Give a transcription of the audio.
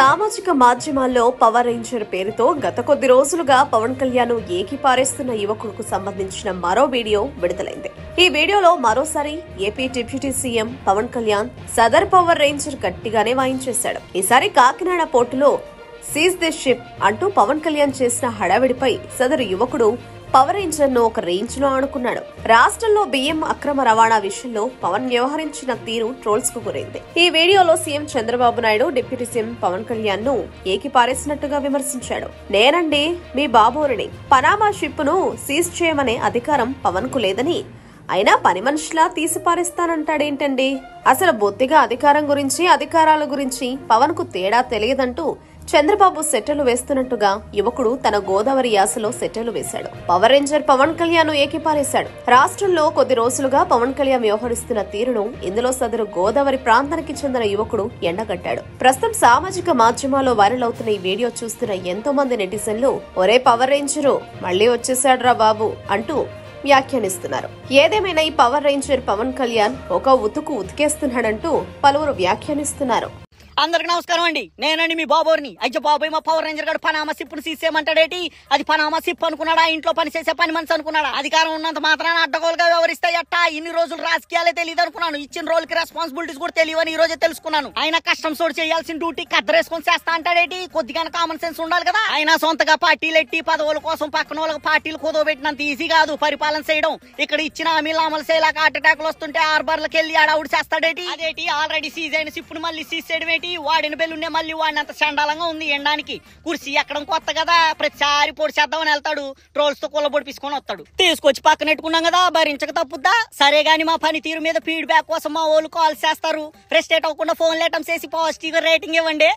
సామాజిక మాధ్యమాల్లో power ranger పేరుతో గత కొద్ది రోజులుగా పవన్ కళ్యాణ్ ఏకిపారేస్తున్న యువకులకు సంబంధించిన మరో వీడియో విడుదలైంది. ఈ వీడియోలో మరోసారి AP deputy CM Pawan Kalyan సదర్ పవర్ రేంజర్ గట్టిగానే వాయించేశాడు. ఈసారి కాకినాడ పోర్టులో సీజ్ దిస్ షిప్ అంటూ పవన్ కళ్యాణ్ చేసిన హడావిడిపై సదరు యువకుడు పవర్ రేంజర్ ను ఒక రేంజ్ లో ఆనుకున్నాడు. రాష్ట్రంలో బియ్యం అక్రమ రవాణా విషయంలో పవన్ వ్యవహరించిన తీరు ట్రోల్స్ కు గురైంది. ఈ వీడియోలో CM Chandrababu Naidu deputy CM Pawan Kalyan ను ఏకిపారేసినట్టుగా విమర్శించాడు. నేనండి మీ బాబోరిని, పనామా షిప్ ను సీజ్ చేయమనే అధికారం పవన్ కు లేదని, అయినా పని మనిషిలా తీసిపారేస్తానంటాడేంటండి? అసలు బొత్తిగా అధికారం గురించి అధికారాల గురించి పవన్ కు తేడా తెలియదంటూ చంద్రబాబు సెట్టలు వేస్తున్నట్టుగా యువకుడు తన గోదావరి యాసలో సెట్టలు వేశాడు. పవర్ రేంజర్ పవన్ కళ్యాణ్ ఏకిపారేశాడు. రాష్ట్రంలో కొద్ది రోజులుగా పవన్ కళ్యాణ్ వ్యవహరిస్తున్న తీరును ఇందులో సదరు గోదావరి ప్రాంతానికి చెందిన యువకుడు ఎండగట్టాడు. ప్రస్తుతం సామాజిక మాధ్యమాల్లో వైరల్ అవుతున్న ఈ వీడియో చూస్తున్న ఎంతో మంది నెటిజన్లు ఒరే పవర్ రేంజరు మళ్లీ వచ్చేసాడురా బాబు అంటూ వ్యాఖ్యానిస్తున్నారు. ఏదేమైనా ఈ పవర్ రేంజర్ పవన్ కళ్యాణ్ ఒక ఉతికేస్తున్నాడంటూ పలువురు వ్యాఖ్యానిస్తున్నారు. అందరికి నమస్కారం అండి. నేనండి మీ బాబోర్ని. అయ్యో బాబోయ్, మా పవర్ రేంజర్ గారు పనామా సిప్పును సీసేయమంటాడేటి? అది పనామా సిప్ అనుకున్నాడా? ఇంట్లో పని చేసే పని మనిషి అనుకున్నాడా? అధికారం ఉన్నంత మాత్రాన అడ్డగోలుగా వ్యవహరిస్తాయట. ఇన్ని రోజులు రాజకీయాలే తెలియదు అనుకున్నాను. ఇచ్చిన రోల్కి రెస్పాన్సిబిలిటీస్ కూడా తెలియని ఈ రోజే తెలుసుకున్నాను. ఆయన కష్టం సోడు చేయాల్సిన డ్యూటీ కద్దరేసుకొని చేస్తా అంటాడేటి? కొద్దిగా కామన్ సెన్స్ ఉండాలి కదా. ఆయన సొంతగా పార్టీలు ఎట్టి పదవుల కోసం పక్కన వాళ్ళకి పార్టీలు కుదవబెట్టినంత ఈజీ కాదు పరిపాలన చేయడం. ఇక్కడ ఇచ్చిన హామీలు అమలు చేయలేక హార్ట్ అటాక్లు వస్తుంటే ఆర్బర్లకు వెళ్ళి ఆడవుడు చేస్తాడేటి? అదేటి ఆల్రెడీ సీజ్ అయిన సిప్పును మళ్ళీ సీజ్ చేయడం ఏంటి? వాడిన బెల్లున్నే మళ్ళీ వాడినంత చండాలంగా ఉంది ఎండానికి. కుర్చీ ఎక్కడం కొత్త కదా, ప్రతిసారి పొడి చేద్దామని వెళ్తాడు, ట్రోల్స్ తో కొల్లబొడిపించుకొని వస్తాడు. తీసుకొచ్చి పక్కన పెట్టుకున్నాం కదా, భరించక తప్పుద్దా? సరే గాని మా పనితీరు మీద ఫీడ్బ్యాక్ కోసం మా వాళ్ళు కాల్ చేస్తారు. ఫ్రస్ట్రేట్ అవ్వకుండా ఫోన్ లేటం చేసి పాజిటివ్ రేటింగ్ ఇవ్వండి.